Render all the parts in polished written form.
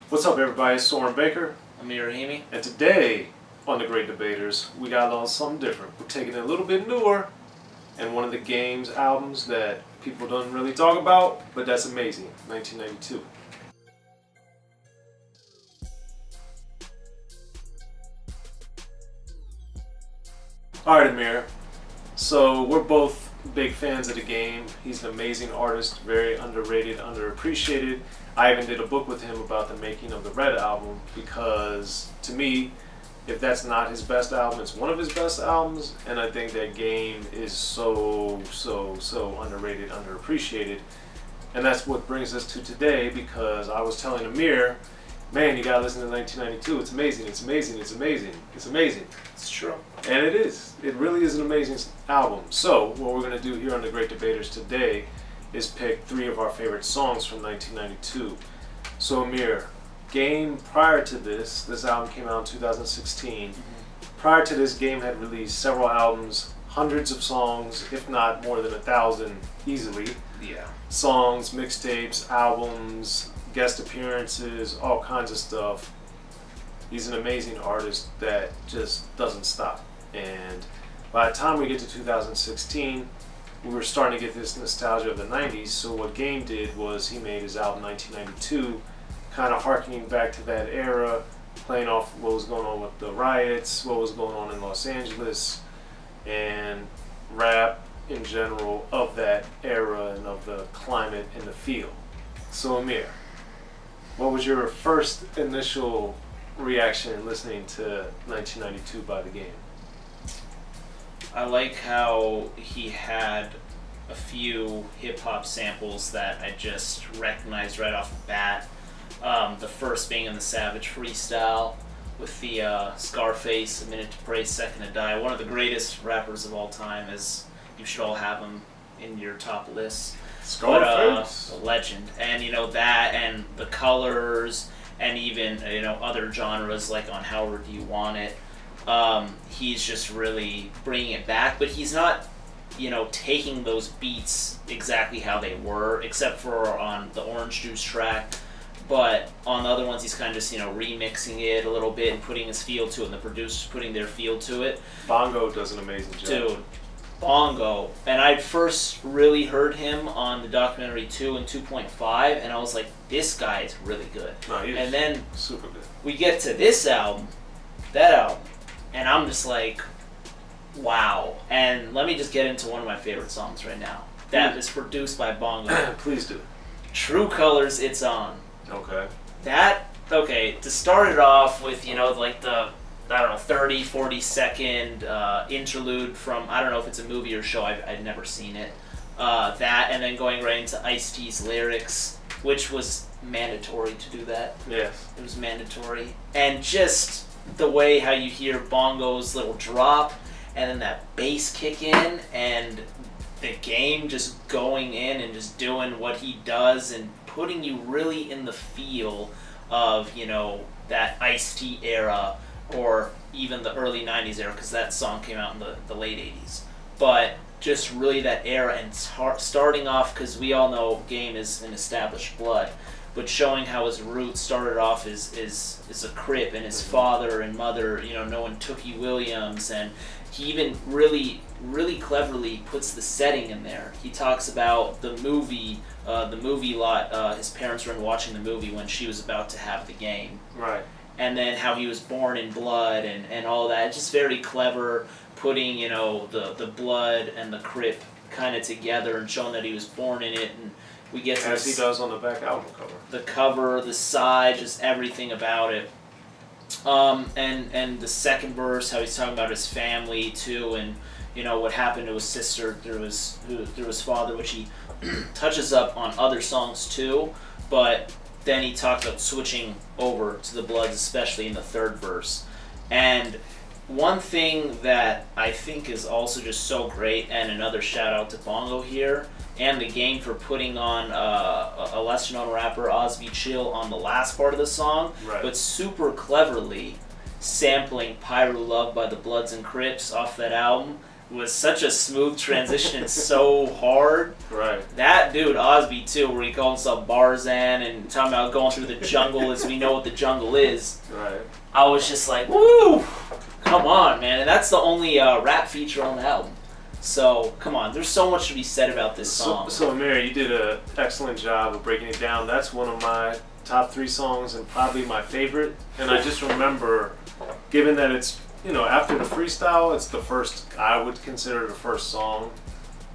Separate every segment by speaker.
Speaker 1: What's up, everybody? It's Soren Baker,
Speaker 2: Amir, Rahimi.
Speaker 1: and today on The Great Debaters, we got on something different. We're taking it a little bit newer, and one of the Game's albums that people don't really talk about, but that's amazing, 1992. Alright, Amir. So, we're both big fans of the Game. He's an amazing artist, very underrated, underappreciated. I even did a book with him about the making of the Red album because, to me, if that's not his best album, it's one of his best albums, and I think that Game is so underrated, underappreciated. And that's what brings us to today, because I was telling Amir, man, you gotta listen to 1992. It's amazing, it's amazing, it's amazing, it's amazing.
Speaker 2: It's true.
Speaker 1: And it is. It really is an amazing album. So, what we're gonna do here on The Great Debaters today is pick 3 of our favorite songs from 1992. So, Amir, Game, prior to this album came out in 2016. Prior to this, Game had released several albums, hundreds of songs, if not more than 1,000 easily.
Speaker 2: Yeah.
Speaker 1: Songs, mixtapes, albums, guest appearances, all kinds of stuff. He's an amazing artist that just doesn't stop. And by the time we get to 2016, we were starting to get this nostalgia of the 90s. So what Game did was he made his album 1992, kind of harkening back to that era, playing off what was going on with the riots, what was going on in Los Angeles, and rap in general of that era and of the climate and the feel. So Amir, what was your first initial reaction listening to 1992 by the Game?
Speaker 2: I like how he had a few hip-hop samples that I just recognized right off the bat. The first being in the Savage freestyle with the Scarface, A Minute to Pray, Second to Die. One of the greatest rappers of all time, as you should all have him in your top lists.
Speaker 1: Scarface?
Speaker 2: A legend. And that and the colors and even other genres like on However Do You Want It. He's just really bringing it back, but he's not taking those beats exactly how they were, except for on the Orange Juice track. But on the other ones, he's kind of just remixing it a little bit and putting his feel to it, and the producers putting their feel to it.
Speaker 1: Bongo does an amazing job.
Speaker 2: Dude, Bongo. And I first really heard him on the documentary 2 and 2.5, and I was like, this guy is really good.
Speaker 1: No, he's
Speaker 2: and then
Speaker 1: super good.
Speaker 2: we get to this album, that album, and I'm just like, wow. And let me just get into one of my favorite songs right now. That is produced by Bongo.
Speaker 1: Please do.
Speaker 2: True Colors, It's On.
Speaker 1: Okay.
Speaker 2: To start it off with, like the, 30, 40 second interlude from, I don't know if it's a movie or show, I've never seen it. That, and then going right into Ice-T's lyrics, which was mandatory to do that.
Speaker 1: Yes.
Speaker 2: It was mandatory. And just the way how you hear Bongo's little drop, and then that bass kick in, and the Game just going in and just doing what he does and putting you really in the feel of, that Ice-T era, or even the early 90s era, because that song came out in the late 80s. But just really that era, and starting off, because we all know Game is an established blood, but showing how his roots started off is a Crip, and his father and mother, knowing Tookie Williams, and he even really cleverly puts the setting in there. He talks about the movie lot. His parents were in watching the movie when she was about to have the Game.
Speaker 1: Right.
Speaker 2: And then how he was born in blood and all that. Just very clever, putting, the blood and the Crip kind of together and showing that he was born in it. And we get to
Speaker 1: as he does on the back album cover.
Speaker 2: The cover, the side, just everything about it. And the second verse, how he's talking about his family too, and what happened to his sister through his father, which he touches up on other songs too. But then he talks about switching over to the Bloods, especially in the third verse. And one thing that I think is also just so great, and another shout out to Bongo here, and the Game for putting on a lesser known rapper, Osby Chill, on the last part of the song,
Speaker 1: right,
Speaker 2: but super cleverly sampling Pyro Love by the Bloods and Crips off that album. was such a smooth transition and so hard.
Speaker 1: Right.
Speaker 2: That dude, Osby, too, where he called himself Barzan and talking about going through the jungle as we know what the jungle is.
Speaker 1: Right.
Speaker 2: I was just like, woo! Come on, man. And that's the only rap feature on the album. So, come on. There's so much to be said about this song.
Speaker 1: So Amir, you did an excellent job of breaking it down. That's one of my top 3 songs and probably my favorite. And I just remember, given that it's, after the freestyle, it's the first, I would consider the first song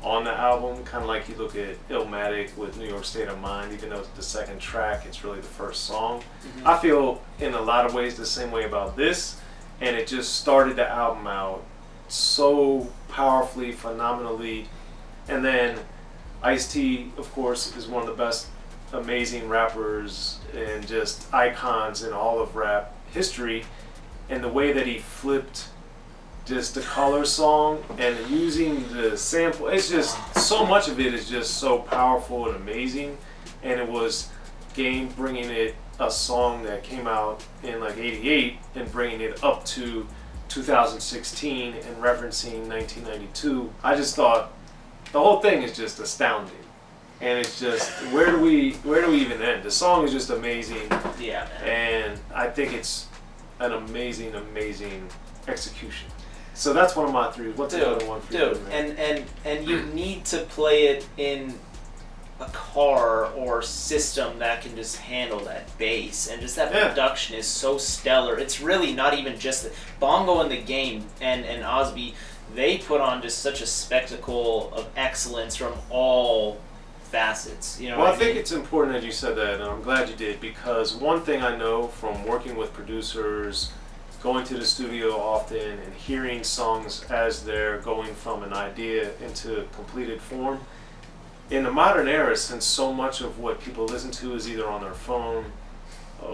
Speaker 1: on the album. Kind of like you look at Illmatic with New York State of Mind, even though it's the second track, it's really the first song. Mm-hmm. I feel in a lot of ways the same way about this. And it just started the album out so powerfully, phenomenally. And then Ice-T, of course, is one of the best amazing rappers and just icons in all of rap history. And the way that he flipped just the Color song and using the sample, it's just, so much of it is just so powerful and amazing. And it was Game bringing it, a song that came out in like 88, and bringing it up to 2016 and referencing 1992. I just thought the whole thing is just astounding. And it's just, where do we even end? The song is just amazing.
Speaker 2: Yeah, man.
Speaker 1: And I think it's an amazing execution. So that's one of my 3. What's the other one for you, man?
Speaker 2: And you need to play it in a car or system that can just handle that bass, and just that production is so stellar. It's really not even just Bongo in the Game and Osby. They put on just such a spectacle of excellence from all facets.
Speaker 1: Well, I think it's important that you said that, and I'm glad you did, because one thing I know from working with producers, going to the studio often, and hearing songs as they're going from an idea into completed form, in the modern era, since so much of what people listen to is either on their phone,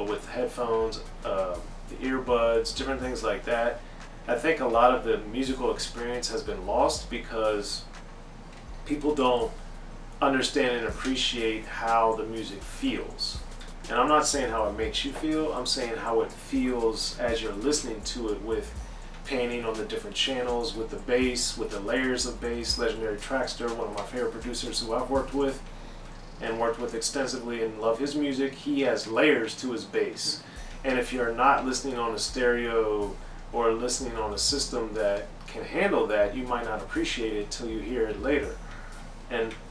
Speaker 1: with headphones, the earbuds, different things like that, I think a lot of the musical experience has been lost because people don't understand and appreciate how the music feels. And I'm not saying how it makes you feel, I'm saying how it feels as you're listening to it, with panning on the different channels, with the bass, with the layers of bass. Legendary Trackster, one of my favorite producers who I've worked with extensively and love his music, he has layers to his bass. And if you're not listening on a stereo or listening on a system that can handle that, you might not appreciate it till you hear it later,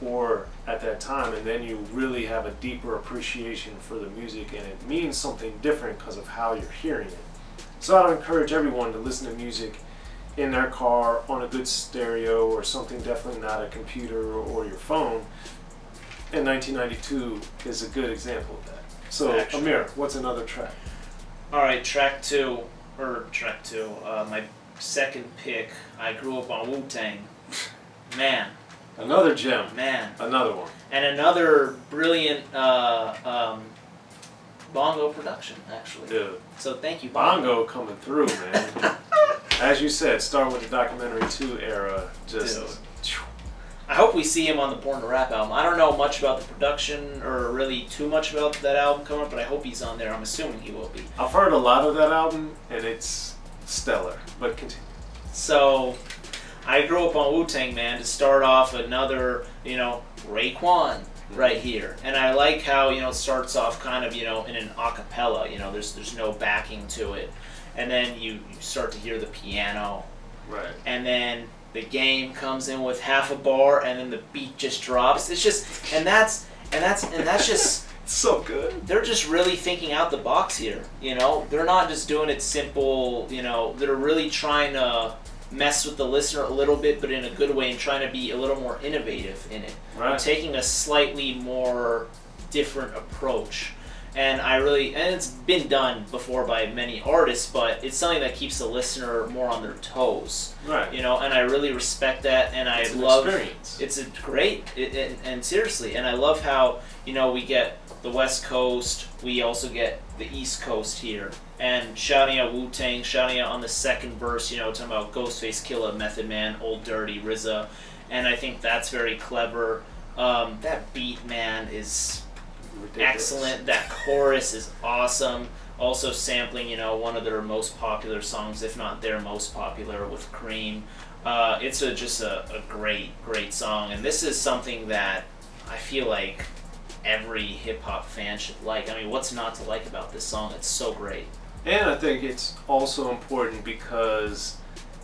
Speaker 1: or at that time, and then you really have a deeper appreciation for the music, and it means something different because of how you're hearing it. So I'd encourage everyone to listen to music in their car, on a good stereo, or something, definitely not a computer or your phone. And 1992 is a good example of that. So, Amir, what's another track?
Speaker 2: Alright, track two. My second pick, I grew up on Wu-Tang. Man.
Speaker 1: Another gem.
Speaker 2: Man.
Speaker 1: Another one.
Speaker 2: And another brilliant Bongo production, actually.
Speaker 1: Dude.
Speaker 2: So thank you,
Speaker 1: Bongo coming through, man. As you said, start with the Documentary 2 era. Just.
Speaker 2: Dude. I hope we see him on the Born to Rap album. I don't know much about the production or really too much about that album coming up, but I hope he's on there. I'm assuming he will be.
Speaker 1: I've heard a lot of that album, and it's stellar. But continue.
Speaker 2: So, I grew up on Wu-Tang, man, to start off another, Raekwon right here. And I like how, it starts off kind of, in an acapella, there's no backing to it. And then you start to hear the piano.
Speaker 1: Right.
Speaker 2: And then the Game comes in with half a bar, and then the beat just drops. It's just, and that's just
Speaker 1: so good.
Speaker 2: They're just really thinking out the box here. They're not just doing it simple. They're really trying to mess with the listener a little bit, but in a good way, and trying to be a little more innovative in it.
Speaker 1: Right.
Speaker 2: And taking a slightly more different approach. And it's been done before by many artists, but it's something that keeps the listener more on their toes.
Speaker 1: Right.
Speaker 2: And I really respect that, and
Speaker 1: it's
Speaker 2: I love.
Speaker 1: Experience.
Speaker 2: It's a great, and seriously, and I love how we get the West Coast, we also get the East Coast here, and shouting out Wu-Tang, shouting out on the second verse, talking about Ghostface Killah, Method Man, Old Dirty, RZA, and I think that's very clever. That beat, man, is ridiculous. Excellent. That chorus is awesome. Also sampling, one of their most popular songs, if not their most popular, with Cream. It's just a great song, and this is something that I feel like every hip hop fan should like. I mean, what's not to like about this song? It's so great.
Speaker 1: And I think it's also important because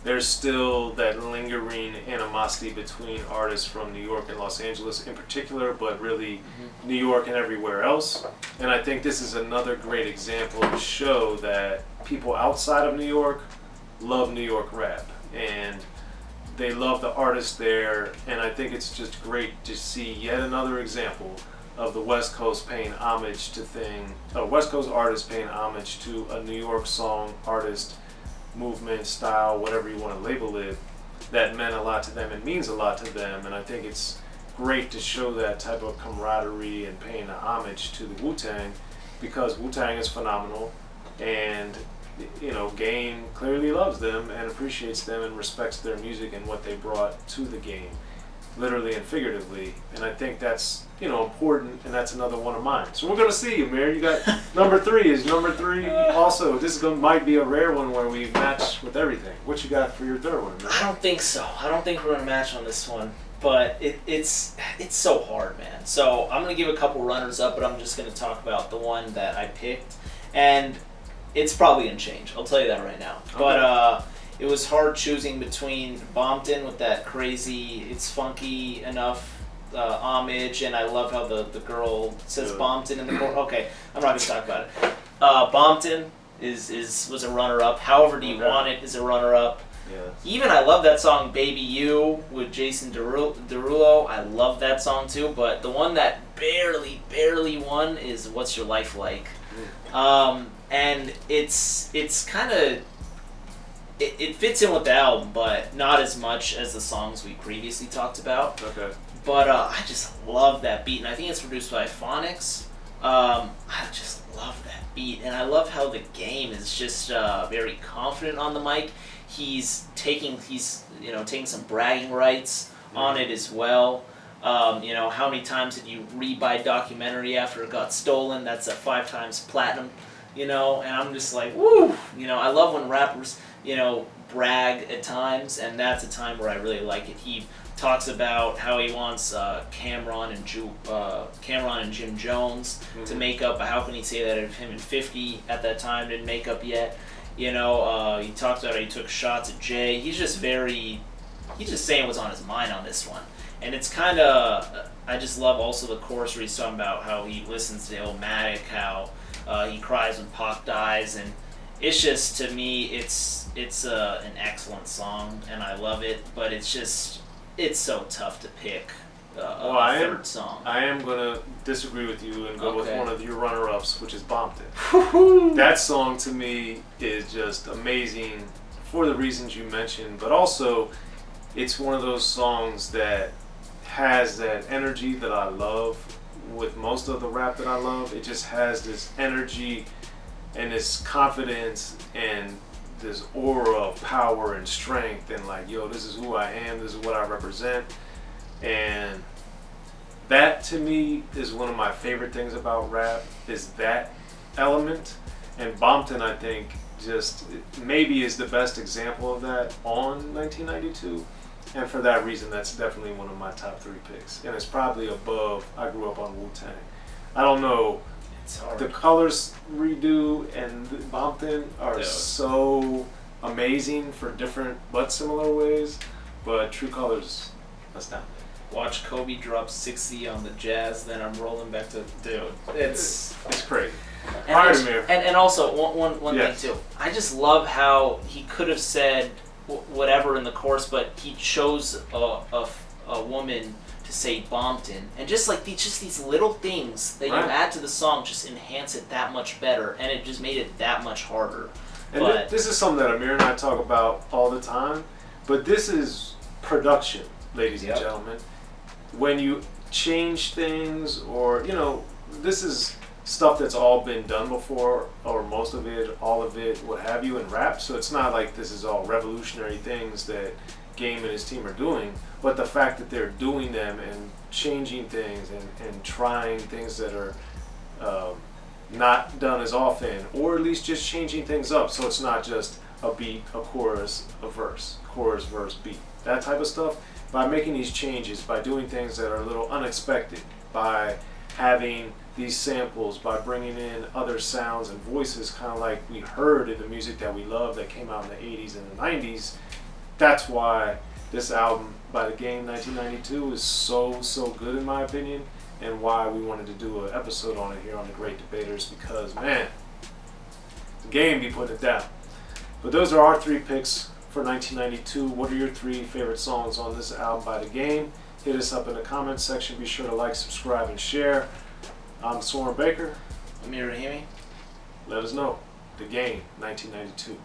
Speaker 1: there's still that lingering animosity between artists from New York and Los Angeles in particular, but really New York and everywhere else. And I think this is another great example to show that people outside of New York love New York rap. And they love the artists there. And I think it's just great to see yet another example of the West Coast paying homage to West Coast artists paying homage to a New York song, artist, movement, style, whatever you want to label it, that meant a lot to them and means a lot to them. And I think it's great to show that type of camaraderie and paying a homage to the Wu-Tang, because Wu-Tang is phenomenal, and Game clearly loves them and appreciates them and respects their music and what they brought to the game, literally and figuratively. And I think that's important, and that's another one of mine. So we're gonna see, Amir. You got number 3 is number 3. Also, this might be a rare one where we match with everything. What you got for your third one, man?
Speaker 2: I don't think so. I don't think we're gonna match on this one, but it's so hard, man. So I'm gonna give a couple runners up, but I'm just gonna talk about the one that I picked, and it's probably gonna change. I'll tell you that right now. Okay. But it was hard choosing between Compton with that crazy, it's funky enough homage, and I love how the girl says Compton in the court. Okay, I'm not going to talk about it. Compton was a runner-up. However Do You Want It is a runner-up.
Speaker 1: Yeah.
Speaker 2: Even I love that song Baby You with Jason Derulo. I love that song too, but the one that barely won is What's Your Life Like? And it's kind of... It fits in with the album, but not as much as the songs we previously talked about.
Speaker 1: Okay.
Speaker 2: But I just love that beat, and I think it's produced by Phonics. I just love that beat, and I love how the Game is just very confident on the mic. He's taking some bragging rights on it as well. How many times did you rebuy documentary after it got stolen? That's at 5 times platinum. And I'm just like, woo! I love when rappers brag at times, and that's a time where I really like it. He talks about how he wants Cameron and Jim Jones to make up, but how can he say that if him and 50 at that time didn't make up yet? He talks about how he took shots at Jay. He's just saying what's on his mind on this one. And it's kind of, I just love also the chorus where he's talking about how he listens to Illmatic, how he cries when Pac dies, and it's just, to me, it's an excellent song, and I love it, but it's so tough to pick a third song.
Speaker 1: I am going to disagree with you and go with one of your runner-ups, which is Compton. That song, to me, is just amazing for the reasons you mentioned, but also it's one of those songs that has that energy that I love with most of the rap that I love. It just has this energy and this confidence and this aura of power and strength, and like, yo, this is who I am, this is what I represent. And that, to me, is one of my favorite things about rap, is that element. And Compton, I think, just maybe is the best example of that on 1992. And for that reason, that's definitely one of my top 3 picks. And it's probably above I Grew Up on Wu-Tang. I don't know. The Colors redo and Compton are so amazing for different but similar ways. But True Colors, that's not it.
Speaker 2: Watch Kobe drop 60 on the Jazz, then I'm rolling back to... Dude, it's
Speaker 1: crazy.
Speaker 2: And also, one thing too. I just love how he could have said whatever in the chorus, but he chose a woman to say Compton, and just these little things that you add to the song just enhance it that much better, and it just made it that much harder.
Speaker 1: And this is something that Amir and I talk about all the time, but this is production, ladies and gentlemen. When you change things, or this is stuff that's all been done before, or most of it, all of it, what have you, in rap. So it's not like this is all revolutionary things that Game and his team are doing, but the fact that they're doing them and changing things and trying things that are not done as often, or at least just changing things up. So it's not just a beat, a chorus, a verse, chorus, verse, beat, that type of stuff. By making these changes, by doing things that are a little unexpected, by having these samples, by bringing in other sounds and voices, kind of like we heard in the music that we love that came out in the 80s and the 90s, that's why this album by The Game 1992 is so good in my opinion, and why we wanted to do an episode on it here on The Great Debaters, because man, The Game be putting it down. But those are our 3 picks for 1992. What are your 3 favorite songs on this album by The Game? Hit us up in the comments section. Be sure to like, subscribe, and share. I'm Soren Baker.
Speaker 2: Amir, Rahimi.
Speaker 1: Let us know. The Game 1992.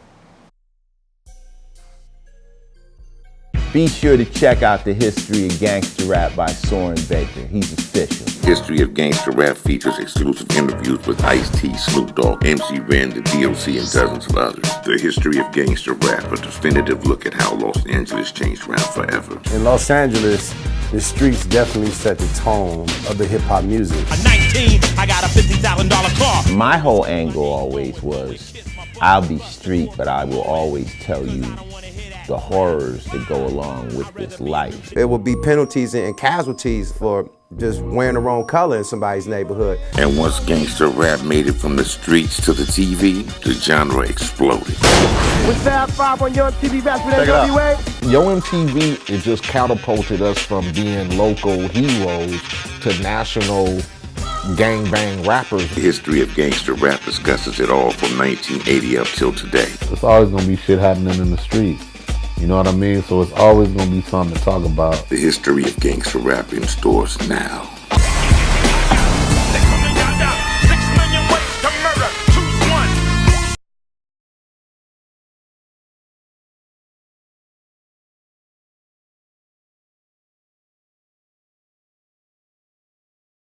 Speaker 3: Be sure to check out the History of Gangster Rap by Soren Baker. He's official.
Speaker 4: History of Gangster Rap features exclusive interviews with Ice-T, Snoop Dogg, MC Ren, the D.O.C, and dozens of others. The History of Gangster Rap, a definitive look at how Los Angeles changed rap forever.
Speaker 5: In Los Angeles, the streets definitely set the tone of the hip-hop music.
Speaker 6: At 19, I got a $50,000 car.
Speaker 3: My whole angle always was, I'll be street, but I will always tell you the horrors that go along with this life.
Speaker 5: There will be penalties and casualties for just wearing the wrong color in somebody's neighborhood.
Speaker 4: And once gangster rap made it from the streets to the TV, the genre exploded.
Speaker 7: With Fab 5 on Yo MTV back with NWA.
Speaker 8: Yo MTV, it just catapulted us from being local heroes to national gangbang rappers.
Speaker 4: The History of Gangster Rap discusses it all from 1980 up till today.
Speaker 9: There's always gonna be shit happening in the streets. You know what I mean? So it's always gonna be something to talk about.
Speaker 4: The History of Gangster Rap in stores now.